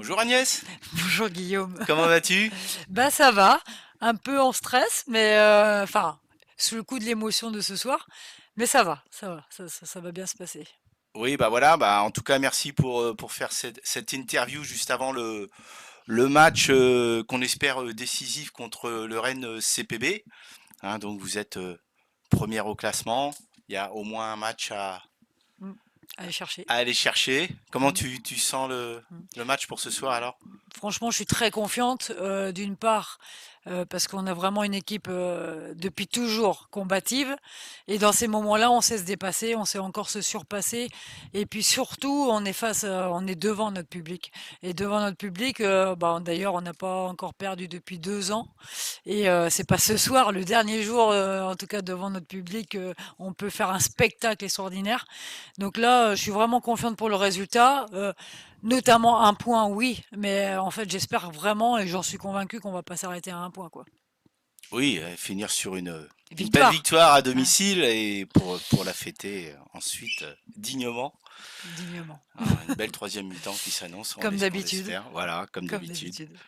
Bonjour Agnès, Bonjour Guillaume. comment vas-tu? Bah ça va, un peu en stress, mais enfin, sous le coup de l'émotion de ce soir, mais ça va, ça va bien se passer. Oui, bah voilà, bah en tout cas merci pour faire cette interview juste avant le match qu'on espère décisif contre le Rennes CPB. Hein, donc vous êtes première au classement, il y a au moins un match Mm. Allez chercher. à aller chercher. Comment Mm, tu sens mm. le match pour ce soir alors? Franchement, je suis très confiante, d'une part, parce qu'on a vraiment une équipe, depuis toujours combative et dans ces moments-là, on sait se dépasser, on sait encore se surpasser et puis surtout, on est devant notre public et devant notre public, bah, d'ailleurs, on n'a pas encore perdu depuis 2 ans et c'est pas ce soir, le dernier jour, en tout cas devant notre public, on peut faire un spectacle extraordinaire. Donc là, je suis vraiment confiante pour le résultat, notamment un point, oui, mais en fait, j'espère vraiment et j'en suis convaincue qu'on va pas s'arrêter à un point, quoi. Oui, finir sur une belle Victoire, victoire à hein, domicile et pour la fêter ensuite dignement. dignement, Hein, une belle troisième mi-temps qui s'annonce, comme on d'habitude, l'espère. Voilà, comme comme d'habitude. d'habitude.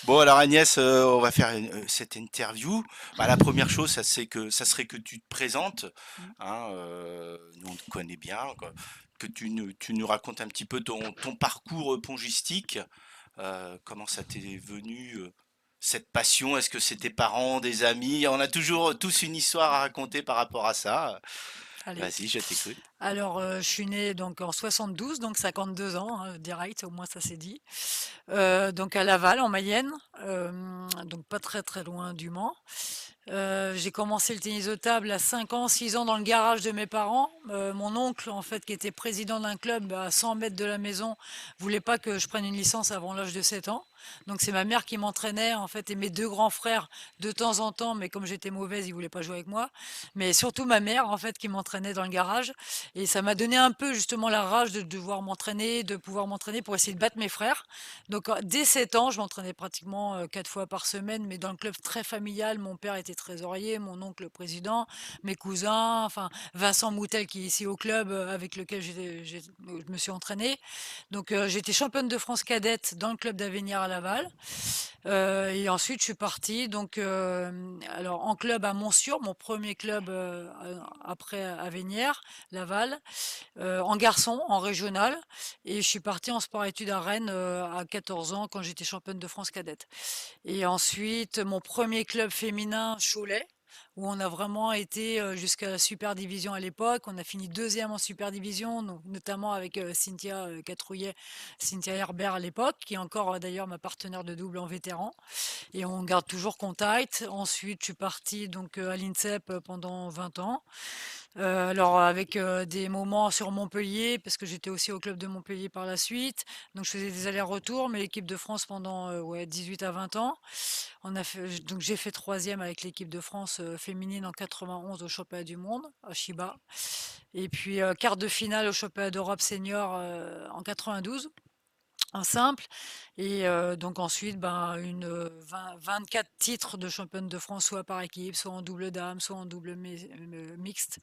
Bon, alors Agnès, on va faire cette interview. Bah, la première chose, ça serait que tu te présentes. Mmh. Hein, nous, on te connaît bien. Quoi. Que tu nous racontes un petit peu ton parcours pongistique. Comment ça t'est venu, cette passion? Est-ce que c'est tes parents, des amis? On a toujours tous une histoire à raconter par rapport à ça. Allez. Vas-y, je t'écoute. Alors, je suis née donc en 72, donc 52 ans, hein, direct, au moins ça c'est dit. Donc à Laval, en Mayenne, donc pas très, très loin du Mans. J'ai commencé le tennis de table à 5 ans, 6 ans dans le garage de mes parents. Mon oncle, en fait, qui était président d'un club à 100 mètres de la maison, voulait pas que je prenne une licence avant l'âge de 7 ans. Donc c'est ma mère qui m'entraînait, en fait, et mes 2 grands frères de temps en temps, mais comme j'étais mauvaise, ils voulaient pas jouer avec moi. Mais surtout ma mère, en fait, qui m'entraînait dans le garage. Et ça m'a donné un peu justement la rage de devoir m'entraîner, de pouvoir m'entraîner pour essayer de battre mes frères. Donc dès 7 ans, je m'entraînais pratiquement 4 fois par semaine, mais dans le club très familial. Mon père était trésorier, mon oncle le président, mes cousins, enfin Vincent Moutel qui est ici au club avec lequel je me suis entraînée. Donc j'étais championne de France cadette dans le club d'Avenir à Laval. Et ensuite je suis partie donc alors en club à Montsûrs, mon premier club après Avenir, Laval, en garçon, en régional. Et je suis partie en sport-études à Rennes à 14 ans quand j'étais championne de France cadette. Et ensuite, mon premier club féminin, Cholet, où on a vraiment été jusqu'à la super division à l'époque. On a fini deuxième en super division, donc, notamment avec Cynthia Catrouillet, Cynthia Herbert à l'époque, qui est encore d'ailleurs ma partenaire de double en vétéran. Et on garde toujours contact. Ensuite, je suis partie donc à l'INSEP pendant 20 ans. Alors avec, des moments sur Montpellier, parce que j'étais aussi au club de Montpellier par la suite. Donc je faisais des allers-retours, mais l'équipe de France pendant, ouais 18 à 20 ans. On a fait donc j'ai fait troisième avec l'équipe de France, féminine en 91 au championnat du monde à Chiba et puis, quart de finale au championnat d'Europe senior, en 92 en simple et donc ensuite, ben, 24 titres de championne de France, soit par équipe, soit en double dames, soit en double mixte,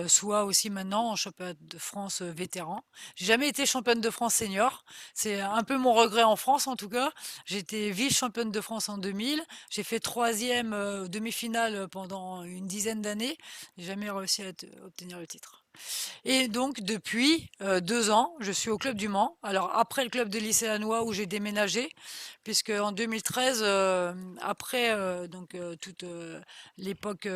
soit aussi maintenant en championnat de France vétéran. J'ai jamais été championne de France senior. C'est un peu mon regret en France en tout cas. J'ai été vice-championne de France en 2000. J'ai fait troisième demi-finale pendant une dizaine d'années. J'ai jamais réussi à obtenir le titre. Et donc depuis 2 ans, je suis au club du Mans. Alors après le club de lycéanois où j'ai déménagé, puisque en 2013, après donc toute l'époque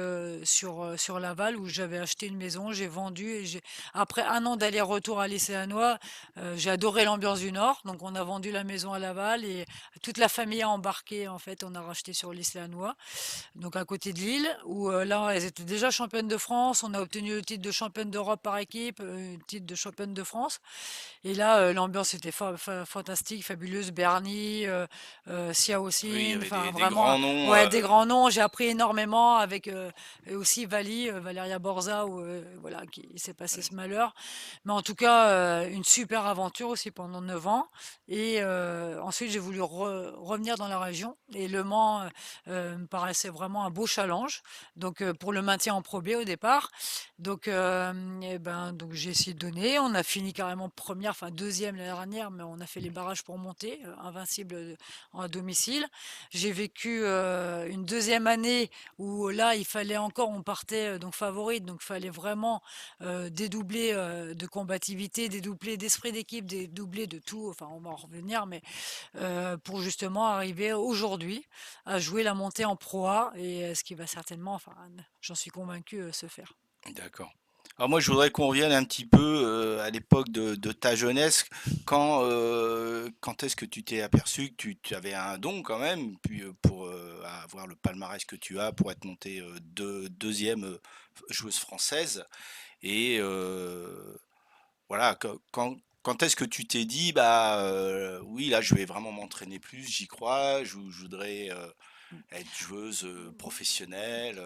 sur Laval où j'avais acheté une maison, j'ai vendu et après un an d'aller-retour à lycéanois, j'ai adoré l'ambiance du Nord. Donc on a vendu la maison à Laval et toute la famille a embarqué en fait. On a racheté sur lycéanois donc à côté de Lille, où là, elles étaient déjà championnes de France. On a obtenu le titre de championne d'Europe par équipe, le titre de championne de France. Et là, l'ambiance était fantastique, fabuleuse. Bernie, Sia Oui, il y Ossine, avait enfin des vraiment, grands noms. ouais, des grands noms. J'ai appris énormément avec et aussi Valéria Borza, où voilà, qui il s'est passé Ouais. ce malheur. Mais en tout cas, une super aventure aussi pendant 9 ans. Et ensuite, j'ai voulu revenir dans la région. Et Le Mans me paraissait vraiment un beau challenge. Donc, pour le maintien en Pro B au départ. Donc, Et ben, donc j'ai essayé de donner. On a fini carrément première, enfin deuxième l'année dernière, mais on a fait les barrages pour monter, invincible à domicile. J'ai vécu une deuxième année où là, il fallait encore, on partait donc favorite, donc il fallait vraiment dédoubler de combativité, dédoubler d'esprit d'équipe, dédoubler de tout. Enfin, on va en revenir, mais pour justement arriver aujourd'hui à jouer la montée en Pro A et ce qui va certainement, enfin, j'en suis convaincu, se faire. D'accord. Alors moi, je voudrais qu'on revienne un petit peu à l'époque de ta jeunesse. Quand est-ce que tu t'es aperçu que tu avais un don quand même, puis pour avoir le palmarès que tu as, pour être montée deuxième joueuse française. Et voilà, quand est-ce que tu t'es dit, bah oui, là, je vais vraiment m'entraîner plus, j'y crois, je voudrais être joueuse professionnelle.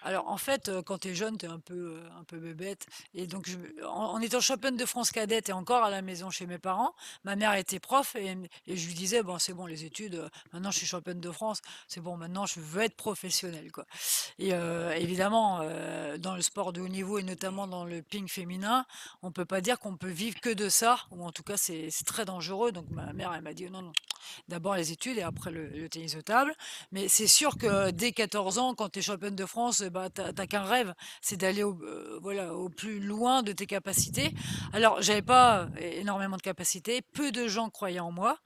Alors en fait, quand tu es jeune, tu es un peu bébête et donc en étant championne de France cadette et encore à la maison chez mes parents, ma mère était prof et je lui disais: «Bon, c'est bon les études, maintenant je suis championne de France, c'est bon maintenant je veux être professionnelle, quoi». Et évidemment, dans le sport de haut niveau et notamment dans le ping féminin, on peut pas dire qu'on peut vivre que de ça ou en tout cas c'est très dangereux donc ma mère elle m'a dit: «Non, non, d'abord les études et après le tennis de table». Mais c'est sûr que dès 14 ans, quand tu es championne de France, bah, tu as qu'un rêve, c'est d'aller voilà, au plus loin de tes capacités. Alors, j'avais pas énormément de capacités, peu de gens croyaient en moi,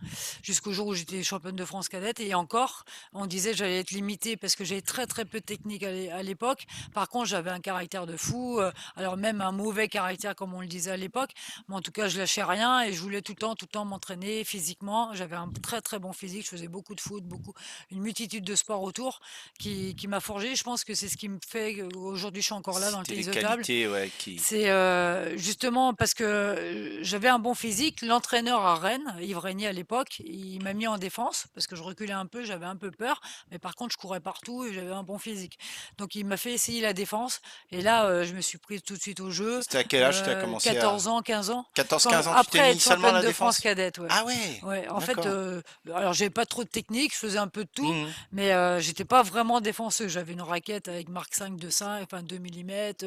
jusqu'au jour où j'étais championne de France cadette. Et encore, on disait que j'allais être limitée parce que j'avais très très peu de technique à l'époque. Par contre, j'avais un caractère de fou, alors même un mauvais caractère comme on le disait à l'époque, mais en tout cas, je lâchais rien et je voulais tout le temps m'entraîner physiquement. J'avais un très très bon physique, je faisais beaucoup de foot, beaucoup une multitude de sports autour qui m'a forgé. Je pense que c'est ce qui me fait qu'aujourd'hui je suis encore là dans le C'était les tennis de table. qualités, ouais, qui... C'est justement parce que j'avais un bon physique. L'entraîneur à Rennes, Yves Régnier à l'époque, il m'a mis en défense parce que je reculais un peu, j'avais un peu peur, mais par contre je courais partout et j'avais un bon physique. Donc il m'a fait essayer la défense et là je me suis prise tout de suite au jeu. C'était à quel âge tu as commencé à... 14 ans, 15 ans, quand, 14-15 ans, tu t'es après mis être seulement à championne la de France défense? cadette, ouais. Ah ouais, Ouais, en fait, d'accord. alors j'avais pas trop de technique, je faisais un peu de tout, Mhm. mais j'étais pas vraiment défenseuse. J'avais une raquette avec marque 5 de 5, enfin 2 millimètres.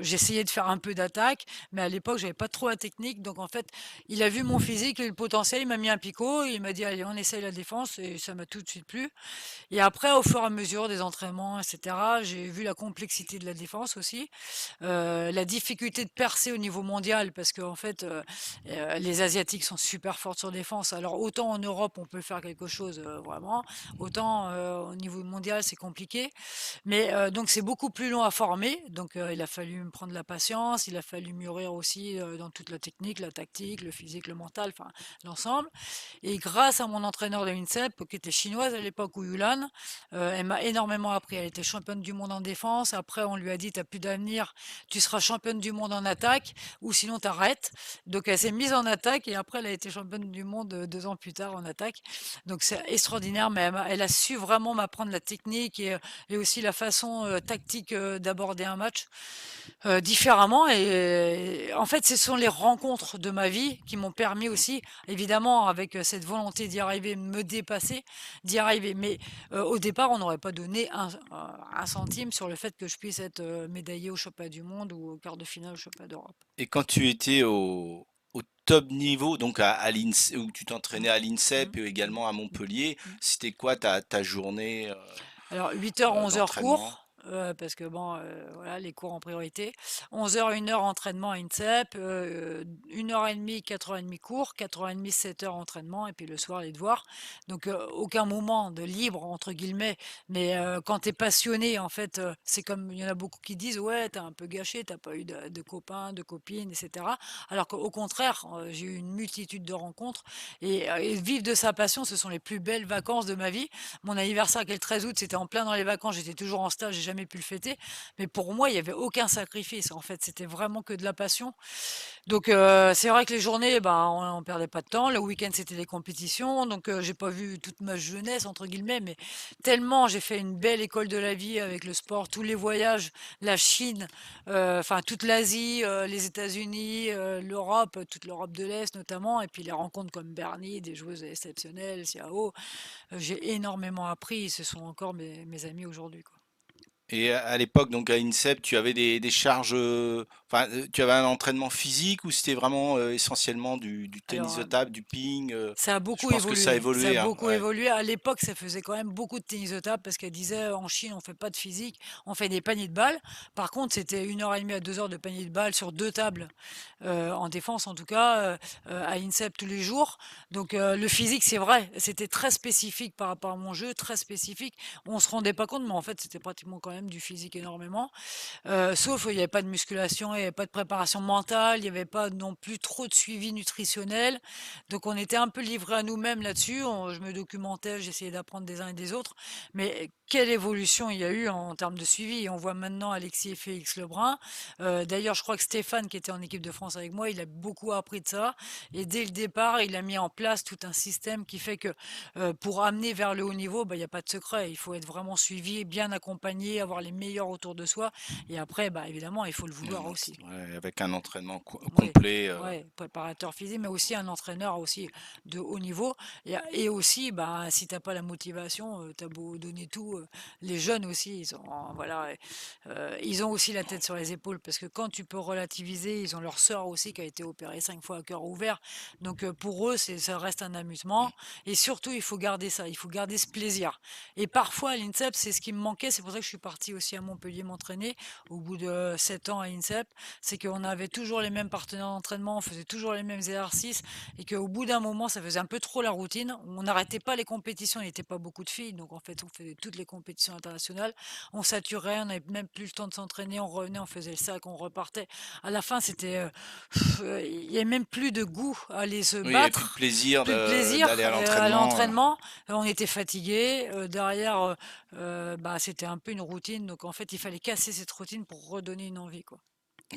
J'essayais de faire un peu d'attaque, mais à l'époque, j'avais pas trop la technique. Donc en fait, il a vu mon physique et le potentiel, il m'a mis un picot, il m'a dit: «Allez, on essaye la défense» et ça m'a tout de suite plu. Et après, au fur et à mesure des entraînements, et cetera, j'ai vu la complexité de la défense aussi, la difficulté de percer au niveau mondial parce qu'en fait, les asiatiques sont super forts sur défense. Alors autant en Europe, on peut faire quelque chose, vraiment, autant, au niveau mondial, c'est compliqué. Mais donc c'est beaucoup plus long à former, donc il a fallu me prendre la patience, il a fallu mûrir aussi, dans toute la technique, la tactique, le physique, le mental, enfin l'ensemble. Et grâce à mon entraîneur de l'INSEP, qui était chinoise à l'époque, Wu Yulan, elle m'a énormément appris. Elle était championne du monde en défense. Après, on lui a dit: «Tu as plus d'avenir, tu seras championne du monde en attaque ou sinon tu arrêtes». Donc elle s'est mise en attaque et après elle a été championne du monde 2 ans plus tard en attaque. Donc c'est extraordinaire, mais elle a su vraiment m'apprendre la technique et aussi la façon, tactique, d'aborder un match différemment. Et en fait, ce sont les rencontres de ma vie qui m'ont permis aussi, évidemment, avec cette volonté d'y arriver, me dépasser, d'y arriver. Mais au départ, on n'aurait pas donné un centime sur le fait que je puisse être médaillée au championnat du monde ou au quart de finale au championnat d'Europe. Et quand tu étais au top niveau, donc à l'INSEP, où tu Mm, t'entraînais à mm, l'INSEP et mm, également à mm, Montpellier, mm. c'était quoi ta journée Alors 8 heures, 11 heures d'entraînement? cours, parce que bon, voilà, les cours en priorité. 11 heures, 1 heure entraînement à INSEP, 1 heure et demie, 4h30 cours, 4h30, 7 heures entraînement et puis le soir les devoirs. Donc aucun moment de «libre» entre guillemets, mais quand tu es passionné en fait, c'est comme il y en a beaucoup qui disent: «Ouais, tu un peu gâché, t'as pas eu de copains, de copines et cetera». Alors qu'au contraire, j'ai eu une multitude de rencontres et vivre de sa passion, ce sont les plus belles vacances de ma vie. Mon anniversaire qui est le 13 août, c'était en plein dans les vacances, j'étais toujours en stage, j'ai jamais pu le fêter. Mais pour moi, il y avait aucun sacrifice. En fait, c'était vraiment que de la passion. Donc c'est vrai que les journées, ben, on perdait pas de temps. Le week-end, c'était des compétitions. Donc j'ai pas vu toute ma jeunesse entre guillemets, mais tellement j'ai fait une belle école de la vie avec le sport, tous les voyages, la Chine, enfin toute l'Asie, les États-Unis, l'Europe, toute l'Europe de l'Est notamment, et puis les rencontres comme Bernie, des joueuses exceptionnelles, Xiao. J'ai énormément appris, ce sont encore mes amis aujourd'hui, quoi. Et à l'époque, donc à INSEP, tu avais des charges, enfin, tu avais un entraînement physique ou c'était vraiment essentiellement du tennis Alors, de table, du ping ça a je beaucoup pense que ça a évolué, ça a évolué, hein, beaucoup ouais. évolué. À l'époque, ça faisait quand même beaucoup de tennis de table parce qu'elle disait en Chine, on fait pas de physique, on fait des paniers de balles. Par contre, c'était 1 heure et demie à 2 heures de panier de balles sur deux tables, en défense en tout cas, à INSEP tous les jours. Donc le physique, c'est vrai, c'était très spécifique par rapport à mon jeu, très spécifique. On se rendait pas compte, mais en fait, c'était pratiquement quand même du physique énormément. Sauf il n'y avait pas de musculation, il n'y avait pas de préparation mentale, il n'y avait pas non plus trop de suivi nutritionnel. Donc on était un peu livrés à nous-mêmes là-dessus. Je me documentais, j'essayais d'apprendre des uns et des autres. Mais quelle évolution il y a eu en termes de suivi. Et on voit maintenant Alexis et Félix Lebrun. D'ailleurs, je crois que Stéphane, qui était en équipe de France avec moi, il a beaucoup appris de ça. Et dès le départ, il a mis en place tout un système qui fait que pour amener vers le haut niveau, bah, il n'y a pas de secret. Il faut être vraiment suivi, bien accompagné, avoir les meilleurs autour de soi. Et après, bah, évidemment, il faut le vouloir aussi. Ouais, avec un entraînement Oui, complet. ouais, préparateur physique, mais aussi un entraîneur aussi de haut niveau. Et aussi, bah, si t'as pas la motivation, t'as beau donner tout. Les jeunes aussi, voilà, ils ont aussi la tête sur les épaules parce que quand tu peux relativiser, ils ont leur sœur aussi qui a été opérée 5 fois à cœur ouvert. Donc pour eux, ça reste un amusement. Et surtout, il faut garder ça, il faut garder ce plaisir. Et parfois, à l'INSEP, c'est ce qui me manquait. C'est pour ça que je suis partie aussi à Montpellier m'entraîner au bout de 7 ans à INSEP. C'est qu'on avait toujours les mêmes partenaires d'entraînement, on faisait toujours les mêmes exercices et qu'au bout d'un moment, ça faisait un peu trop la routine. On n'arrêtait pas les compétitions, il n'était pas beaucoup de filles, donc en fait, on faisait toutes les compétitions internationales. On saturait, on n'avait même plus le temps de s'entraîner, on revenait, on faisait le sac, on repartait. À la fin, il n'y avait même plus de goût à aller se Oui, il n'y avait plus de battre, plaisir plus de plaisir d'aller à à l'entraînement. l'entraînement. On était fatigué. Derrière, bah, c'était un peu une routine. Donc en fait, il fallait casser cette routine pour redonner une envie, quoi.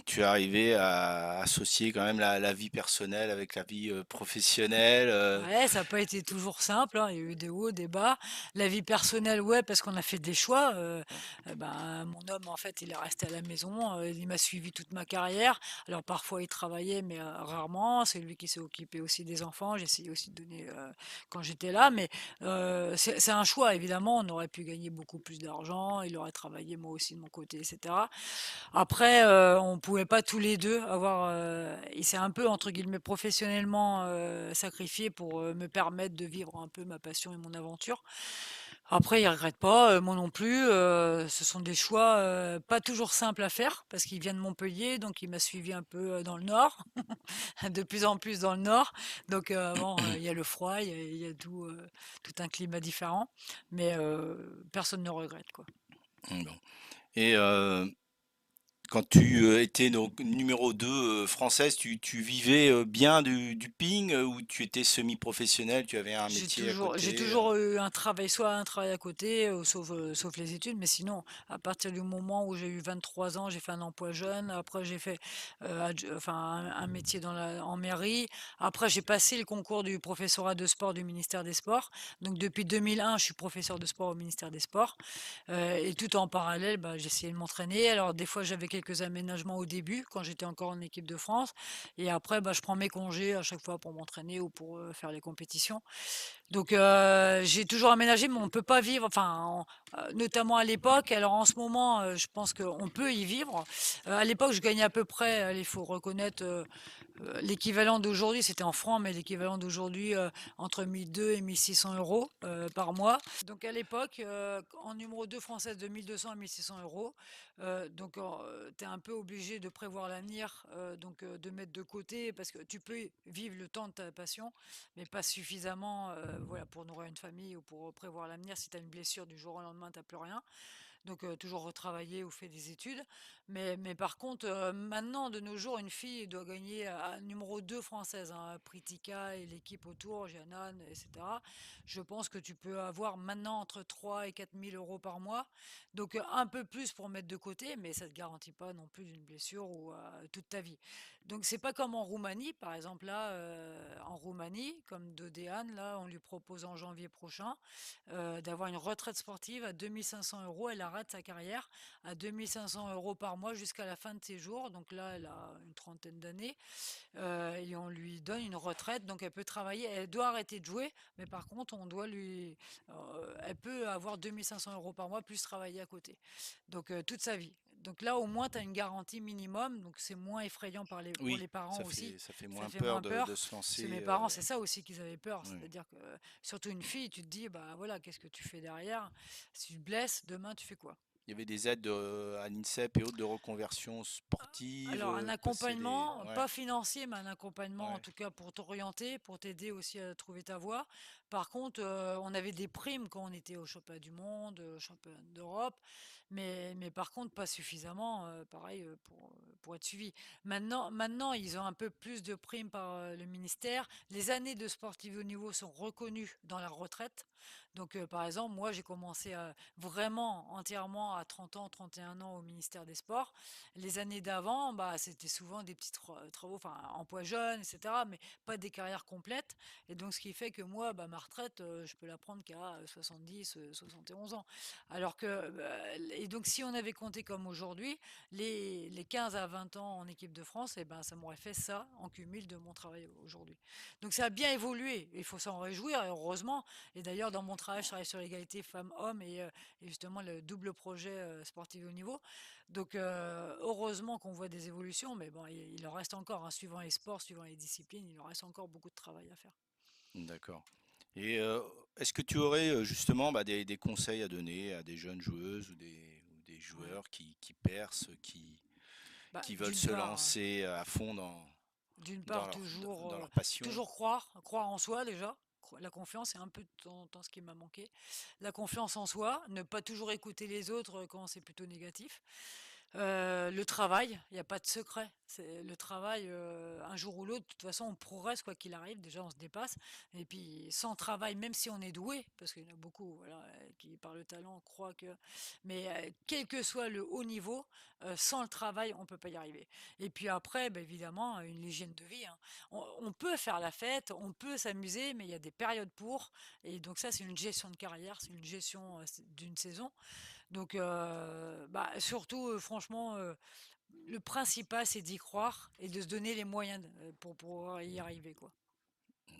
Tu es arrivé à associer quand même la vie personnelle avec la vie professionnelle. Ouais, ça n'a pas été toujours simple, hein. Il y a eu des hauts, des bas. La vie personnelle, ouais, parce qu'on a fait des choix. Ben, mon homme, en fait, il est resté à la maison. Il m'a suivi toute ma carrière. Alors parfois, il travaillait, mais rarement. C'est lui qui s'est occupé aussi des enfants. J'essayais aussi de donner quand j'étais là. Mais c'est un choix, évidemment. On aurait pu gagner beaucoup plus d'argent. Il aurait travaillé, moi aussi, de mon côté, etc. Après, on pouvait pas tous les 2 avoir, il s'est un peu entre guillemets «professionnellement», sacrifié pour, me permettre de vivre un peu ma passion et mon aventure. Après il regrette pas, moi non plus, ce sont des choix, pas toujours simples à faire parce qu'il vient de Montpellier, donc il m'a suivi un peu, dans le nord, de plus en plus dans le nord. Donc bon, il y a le froid, il y a tout un climat différent, mais personne ne regrette, quoi. Bon. Et quand tu étais donc numéro 2 française, tu vivais bien du ping ou tu étais semi-professionnel, tu avais un métier à J'ai côté toujours eu un travail, soit un travail à côté, sauf les études, mais sinon, à partir du moment où j'ai eu 23 ans, j'ai fait un emploi jeune. Après, j'ai fait enfin, un métier en mairie. Après, j'ai passé le concours du professorat de sport du ministère des Sports. Donc, depuis 2001, je suis professeur de sport au ministère des Sports. Et tout en parallèle, bah, j'essayais de m'entraîner. Alors, des fois, j'avais quelques aménagements au début, quand j'étais encore en équipe de France. Et après, bah, je prends mes congés à chaque fois pour m'entraîner ou pour faire les compétitions. Donc j'ai toujours aménagé, mais on peut pas vivre, notamment à l'époque. Alors en ce moment, je pense qu'on peut y vivre. À l'époque, je gagnais à peu près, allez, il faut reconnaître, l'équivalent d'aujourd'hui, c'était en francs, mais l'équivalent d'aujourd'hui, entre 1 200 et 1 600 € par mois. Donc à l'époque, en numéro 2 française de 1 200 à 1 600 €. Donc tu es un peu obligé de prévoir l'avenir, donc de mettre de côté, parce que tu peux vivre le temps de ta passion, mais pas suffisamment, voilà, pour nourrir une famille ou pour prévoir l'avenir. Si tu as une blessure du jour au lendemain, tu n'as plus rien. Donc toujours retravailler ou faire des études. Mais par contre, maintenant, de nos jours, une fille doit gagner à numéro 2 française, hein, Pritika et l'équipe autour, Jeanne, etc. Je pense que tu peux avoir maintenant entre 3 et 4 000 € par mois. Donc un peu plus pour mettre de côté, mais ça ne te garantit pas non plus d'une blessure ou toute ta vie. Donc c'est pas comme en Roumanie, par exemple là, en Roumanie, comme Dodéane, là, on lui propose en janvier prochain d'avoir une retraite sportive à 2 500 euros. Elle arrête sa carrière à 2 500 euros par mois jusqu'à la fin de ses jours. Donc là, elle a une trentaine d'années et on lui donne une retraite. Donc elle peut travailler, elle doit arrêter de jouer, mais par contre, elle peut avoir 2 500 euros par mois plus travailler à côté. Donc toute sa vie. Donc là, au moins, tu as une garantie minimum. Donc c'est moins effrayant pour Oui, les parents aussi. ça fait Ça moins fait peur moins de peur. se Parce que lancer. mes parents, c'est ça aussi qu'ils avaient peur. Oui. C'est-à-dire que, surtout une fille, tu te dis, bah voilà, qu'est-ce que tu fais derrière? Si tu te blesses, demain, tu fais quoi? Il y avait des aides à l'INSEP et autres de reconversion sportive, Alors, un passer des... accompagnement, Ouais, pas financier, mais un accompagnement en ouais. tout cas pour t'orienter, pour t'aider aussi à trouver ta voie. Par contre, on avait des primes quand on était au championnat du monde, au championnat d'Europe, mais par contre pas suffisamment, pareil, pour être suivi. Maintenant, ils ont un peu plus de primes par, le ministère. Les années de sportif de haut niveau sont reconnues dans la retraite. Donc, par exemple, moi, j'ai commencé vraiment entièrement à 30 ans, 31 ans au ministère des Sports. Les années d'avant, bah, c'était souvent des petits travaux, enfin, emploi jeune, et cetera, mais pas des carrières complètes. Et donc, ce qui fait que moi, bah, ma retraite, je peux la prendre qu'à 70, 71 ans. Alors que, et donc, si on avait compté comme aujourd'hui, les 15 à 20 ans en équipe de France, et ben, ça m'aurait fait ça en cumul de mon travail aujourd'hui. Donc, ça a bien évolué. Il faut s'en réjouir, et heureusement. Et d'ailleurs, dans mon travail, je travaille sur l'égalité femmes-hommes et justement le double projet sportif au niveau. Donc, heureusement qu'on voit des évolutions, mais bon, il en reste encore, hein, suivant les sports, suivant les disciplines, il en reste encore beaucoup de travail à faire. D'accord. Et est-ce que tu aurais justement bah, des conseils à donner à des jeunes joueuses ou des Ouais. joueurs qui percent, Bah, qui veulent se lancer à fond d'une part, dans toujours, leur passion? toujours croire en soi déjà. La confiance, c'est un peu de temps en temps ce qui m'a manqué. La confiance en soi, ne pas toujours écouter les autres quand c'est plutôt négatif. Le travail, il n'y a pas de secret. C'est le travail, un jour ou l'autre, de toute façon, on progresse quoi qu'il arrive. Déjà, on se dépasse. Et puis, sans travail, même si on est doué, parce qu'il y en a beaucoup, voilà, qui par le talent croient que, mais quel que soit le haut niveau, sans le travail, on peut pas y arriver. Et puis après, bah, évidemment, une hygiène de vie, hein. On peut faire la fête, on peut s'amuser, mais il y a des périodes pour. Et donc ça, c'est une gestion de carrière, c'est une gestion d'une saison. Donc, bah, surtout, franchement, le principal, c'est d'y croire et de se donner les moyens pour pouvoir y arriver, quoi.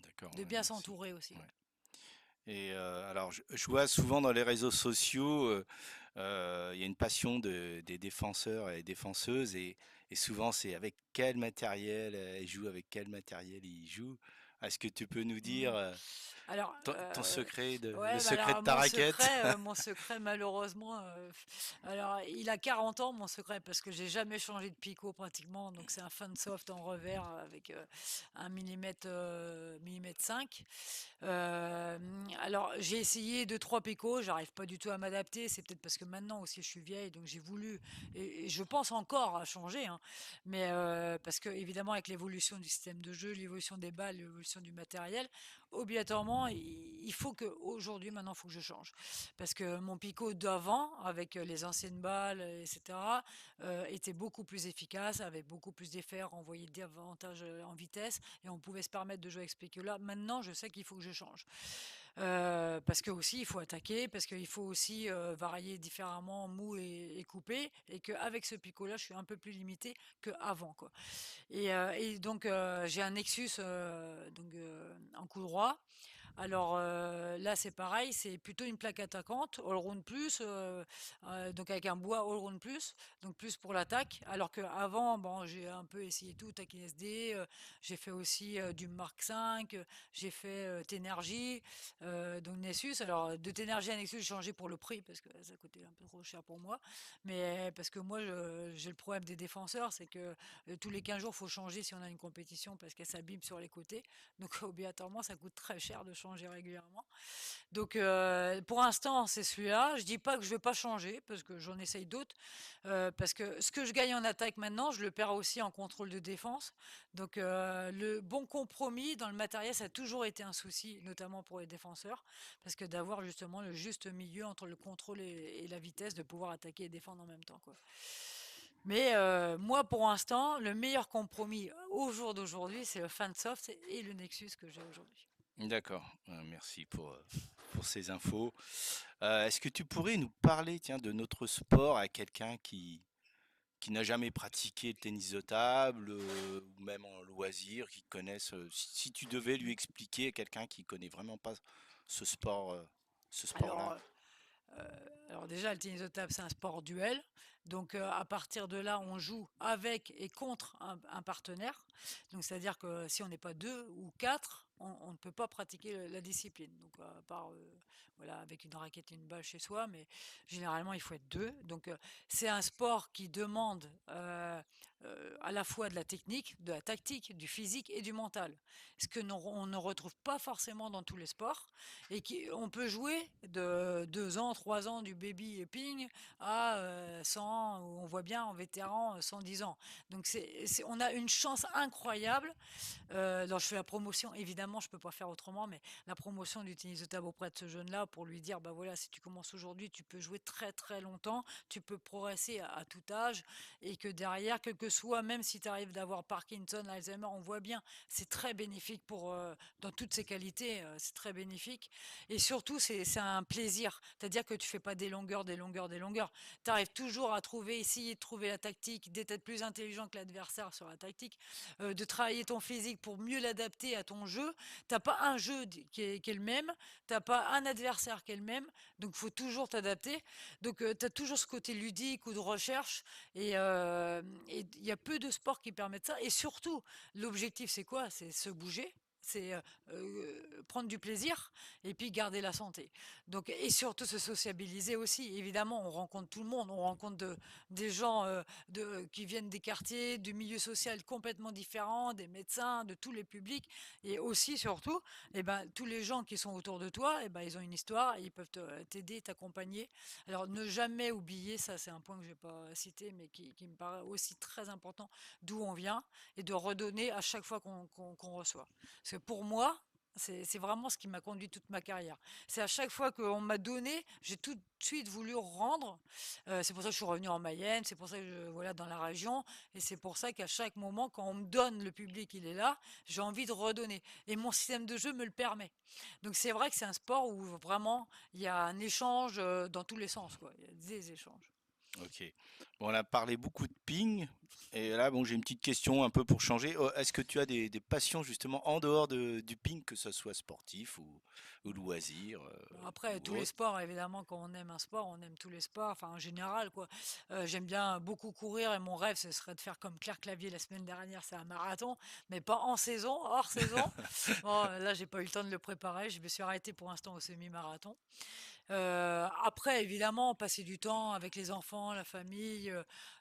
D'accord, De ouais, bien merci. s'entourer aussi, Ouais. ouais. Et alors, je vois souvent dans les réseaux sociaux, il y a une passion des défenseurs et défenseuses, et souvent c'est avec quel matériel elles jouent, avec quel matériel ils jouent. Est-ce que tu peux nous dire Mmh. Alors, ton secret le ouais, bah, secret de alors ta raquette? mon secret malheureusement, alors il a 40 ans mon secret parce que j'ai jamais changé de picot pratiquement, donc c'est un Funsoft en revers avec, 1 millimètre, millimètre 5. Alors j'ai essayé 2-3 picots, j'arrive pas du tout à m'adapter, c'est peut-être parce que maintenant aussi je suis vieille, donc j'ai voulu et je pense encore à changer, hein, mais parce que évidemment avec l'évolution du système de jeu, l'évolution des balles, l'évolution du matériel, obligatoirement, il faut que aujourd'hui, maintenant, il faut que je change. Parce que mon picot d'avant, avec les anciennes balles, etc., était beaucoup plus efficace, avait beaucoup plus d'effets, renvoyait davantage en vitesse, et on pouvait se permettre de jouer avec ce picot-là. Maintenant, je sais qu'il faut que je change. Parce que aussi, il faut attaquer, parce qu'il faut aussi varier différemment mou et coupé, et qu'avec ce picot-là, je suis un peu plus limité qu'avant, quoi. Et donc, j'ai un Nexus donc, en coup droit. Alors là, c'est pareil, c'est plutôt une plaque attaquante, Allround Plus, donc avec un bois Allround Plus, donc plus pour l'attaque. Alors qu'avant, bon, j'ai un peu essayé tout, Takin SD, j'ai fait aussi du Mark 5, j'ai fait Tenergy, donc Nessus. Alors de Tenergy à Nexus, j'ai changé pour le prix parce que ça coûtait un peu trop cher pour moi. Mais parce que moi, j'ai le problème des défenseurs, c'est que tous les 15 jours, il faut changer si on a une compétition parce qu'elle s'abîme sur les côtés. Donc obligatoirement, ça coûte très cher de changer régulièrement. Donc pour l'instant, c'est celui-là. Je dis pas que je vais pas changer parce que j'en essaye d'autres. Parce que ce que je gagne en attaque maintenant, je le perds aussi en contrôle de défense. Donc le bon compromis dans le matériel, ça a toujours été un souci, notamment pour les défenseurs, parce que d'avoir justement le juste milieu entre le contrôle et la vitesse, de pouvoir attaquer et défendre en même temps, quoi. Mais moi, pour l'instant, le meilleur compromis au jour d'aujourd'hui, c'est le Fansoft et le Nexus que j'ai aujourd'hui. D'accord, merci pour ces infos. Est-ce que tu pourrais nous parler, tiens, de notre sport à quelqu'un qui n'a jamais pratiqué le tennis de table, ou même en loisir, qui connaisse, si tu devais lui expliquer à quelqu'un qui connaît vraiment pas ce sport, ce sport-là. Alors, alors déjà, le tennis de table, c'est un sport duel. Donc, à partir de là, on joue avec et contre un partenaire. Donc, c'est-à-dire que si on n'est pas deux ou quatre, on ne peut pas pratiquer la discipline. Donc, à part voilà, avec une raquette et une balle chez soi, mais généralement, il faut être deux. Donc, c'est un sport qui demande à la fois de la technique, de la tactique, du physique et du mental. Ce que on ne retrouve pas forcément dans tous les sports et qui on peut jouer de 2 ans, 3 ans du baby et ping à 100, où on voit bien en vétéran 110 ans. Donc on a une chance incroyable. Donc je fais la promotion, évidemment, je peux pas faire autrement, mais la promotion du tennis de table auprès de ce jeune-là pour lui dire, bah voilà, si tu commences aujourd'hui, tu peux jouer très très longtemps, tu peux progresser à tout âge, et que derrière, quel que soit, même si tu arrives d'avoir Parkinson, Alzheimer, on voit bien, c'est très bénéfique pour dans toutes ses qualités, c'est très bénéfique. Et surtout, c'est un plaisir. C'est-à-dire que tu fais pas des longueurs, des longueurs, des longueurs. Tu arrives toujours à trouver, essayer de trouver la tactique, d'être plus intelligent que l'adversaire sur la tactique, de travailler ton physique pour mieux l'adapter à ton jeu. T'as pas un jeu qui est le même, t'as pas un adversaire qui est le même, donc faut toujours t'adapter. Donc tu as toujours ce côté ludique ou de recherche, et il y a peu de sports qui permettent ça. Et surtout, l'objectif c'est quoi? C'est se bouger. C'est prendre du plaisir et puis garder la santé. Donc, et surtout se sociabiliser aussi. Évidemment, on rencontre tout le monde. On rencontre des gens qui viennent des quartiers, du milieu social complètement différent, des médecins, de tous les publics. Et aussi, surtout, eh ben, tous les gens qui sont autour de toi, eh ben, ils ont une histoire, et ils peuvent t'aider, t'accompagner. Alors, ne jamais oublier, ça c'est un point que je n'ai pas cité, mais qui me paraît aussi très important, d'où on vient, et de redonner à chaque fois qu'on reçoit. Parce que pour moi, c'est vraiment ce qui m'a conduit toute ma carrière. C'est à chaque fois qu'on m'a donné, j'ai tout de suite voulu rendre. C'est pour ça que je suis revenue en Mayenne, c'est pour ça que voilà, dans la région, et c'est pour ça qu'à chaque moment, quand on me donne, le public, il est là, j'ai envie de redonner. Et mon système de jeu me le permet. Donc c'est vrai que c'est un sport où vraiment il y a un échange dans tous les sens, quoi. Il y a des échanges. Ok. Bon, on a parlé beaucoup de ping, et là, bon, j'ai une petite question un peu pour changer. Est-ce que tu as des passions justement en dehors du ping, que ce soit sportif ou loisir, Bon, après, ou tous les autre? sports, évidemment, quand on aime un sport, on aime tous les sports, enfin en général, quoi. J'aime bien beaucoup courir, et mon rêve, ce serait de faire comme Claire Clavier la semaine dernière, c'est un marathon, mais pas en saison, hors saison. Bon, là, j'ai pas eu le temps de le préparer, je me suis arrêtée pour l'instant au semi-marathon. Après, évidemment, passer du temps avec les enfants, la famille,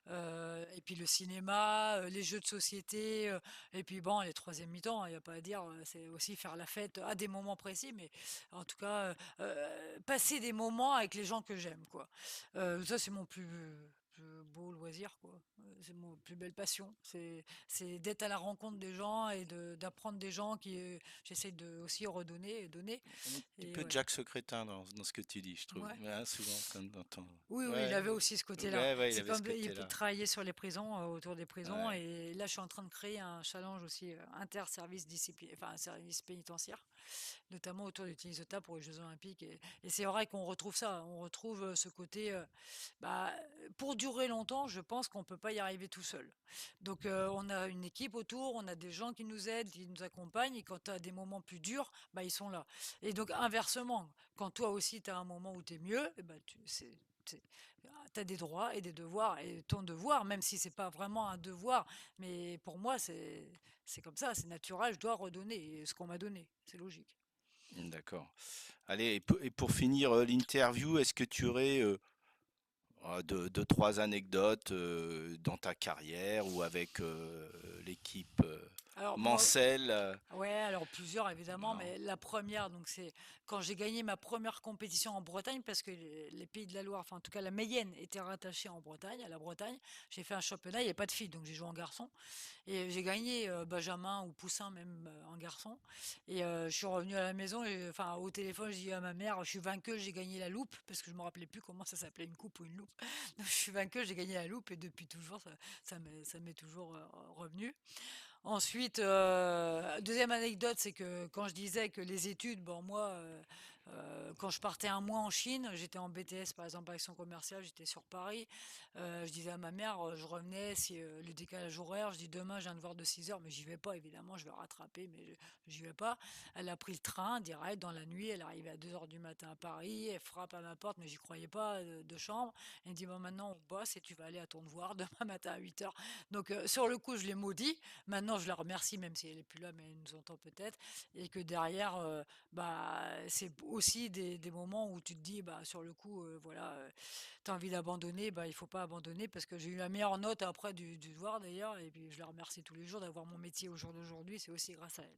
et puis le cinéma, les jeux de société, et puis bon, les troisièmes mi-temps, il y a pas à dire, c'est aussi faire la fête à des moments précis, mais en tout cas, passer des moments avec les gens que j'aime, quoi. Ça, c'est mon plus beau loisir, quoi. C'est mon plus belle passion. C'est d'être à la rencontre des gens et d'apprendre des gens qui, j'essaie de aussi redonner et donner, Un petit et peu voilà. Jack Secrétin dans ce que tu dis, je trouve. Ouais. Ouais, souvent, comme dans ton... Oui, oui, il Ouais, avait aussi ce côté-là. ouais, ouais, il C'est avait ce comme il peut côté-là. travailler sur les prisons, autour des prisons, Ouais. et là, je suis en train de créer un challenge aussi inter-service disciplinaire, enfin un service pénitentiaire, notamment autour du tennis de table pour les Jeux Olympiques. Et c'est vrai qu'on retrouve ça, on retrouve ce côté. Bah, pour durer longtemps, je pense qu'on peut pas y arriver tout seul. Donc, on a une équipe autour, on a des gens qui nous aident, qui nous accompagnent, et quand tu as des moments plus durs, bah, ils sont là. Et donc, inversement, quand toi aussi tu as un moment où tu es mieux, eh ben, tu as des droits et des devoirs. Et ton devoir, même si c'est pas vraiment un devoir, mais pour moi, c'est comme ça, c'est naturel, je dois redonner ce qu'on m'a donné. C'est logique. D'accord. Allez, et pour finir l'interview, est-ce que tu aurais deux, trois anecdotes dans ta carrière ou avec l'équipe Alors moi, Mancel, ouais, alors plusieurs évidemment, non. mais la première, donc c'est quand j'ai gagné ma première compétition en Bretagne, parce que les Pays de la Loire, enfin en tout cas la Mayenne était rattachée en Bretagne, à la Bretagne. J'ai fait un championnat, il n'y avait pas de filles, donc j'ai joué en garçon. Et j'ai gagné Benjamin ou Poussin même en garçon. Et je suis revenu à la maison, et, enfin au téléphone, je dis à ma mère, je suis vainqueuse, j'ai gagné la loupe, parce que je me rappelais plus comment ça s'appelait, une coupe ou une loupe. Donc je suis vainqueuse, j'ai gagné la loupe, et depuis toujours, ça m'est toujours revenu. Ensuite, 2e anecdote, c'est que quand je disais que les études, bon moi, quand je partais un mois en Chine, j'étais en BTS par exemple action commerciale, j'étais sur Paris, je disais à ma mère, je revenais si, le décalage horaire, je dis: «Demain, je viens de voir de 6 heures, mais j'y vais pas évidemment, je vais rattraper, mais j'y vais pas. Elle a pris le train direct dans la nuit, elle est arrivée à 2 heures du matin à Paris, elle frappe à ma porte, mais j'y croyais pas, de chambre. Elle me dit: «Bon maintenant on bosse et tu vas aller à ton devoir demain matin à 8 heures.» Donc sur le coup, je l'ai maudit. Maintenant, je la remercie, même si elle est plus là, mais elle nous entend peut-être. Et que derrière, bah, c'est aussi des moments où tu te dis, bah, sur le coup, voilà, tu as envie d'abandonner, bah, il faut pas abandonner parce que j'ai eu la meilleure note après du devoir d'ailleurs. Et puis, je la remercie tous les jours d'avoir mon métier au jour d'aujourd'hui. C'est aussi grâce à elle.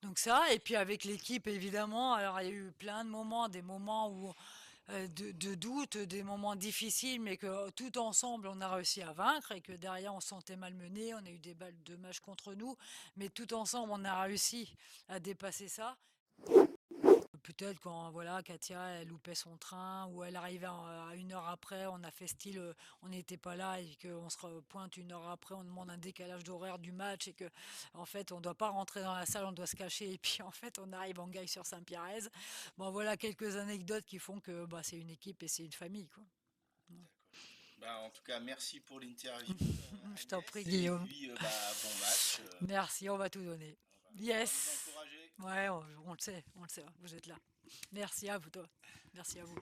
Donc ça, et puis avec l'équipe, évidemment, alors il y a eu plein de moments, des moments où de doute, des moments difficiles, mais que tout ensemble, on a réussi à vaincre et que derrière, on se sentait malmené, on a eu des balles de match contre nous, mais tout ensemble, on a réussi à dépasser ça. Peut-être quand voilà, Katia, elle loupait son train ou elle arrivait à 1 heure après, on a fait style, on n'était pas là et qu'on se pointe 1 heure après, on demande un décalage d'horaire du match et que en fait, on doit pas rentrer dans la salle, on doit se cacher et puis en fait, on arrive en gagne sur Saint-Pierre. Bon, voilà quelques anecdotes qui font que bah, c'est une équipe et c'est une famille, quoi. D'accord. Bah, en tout cas, merci pour l'interview, Je t'en prie, Agnès. Et Guillaume. puis, bah, bon match. Merci, on va tout donner. On va vous Yes. encourager. Ouais, on le sait, vous êtes là. Merci à vous, toi. Merci à vous.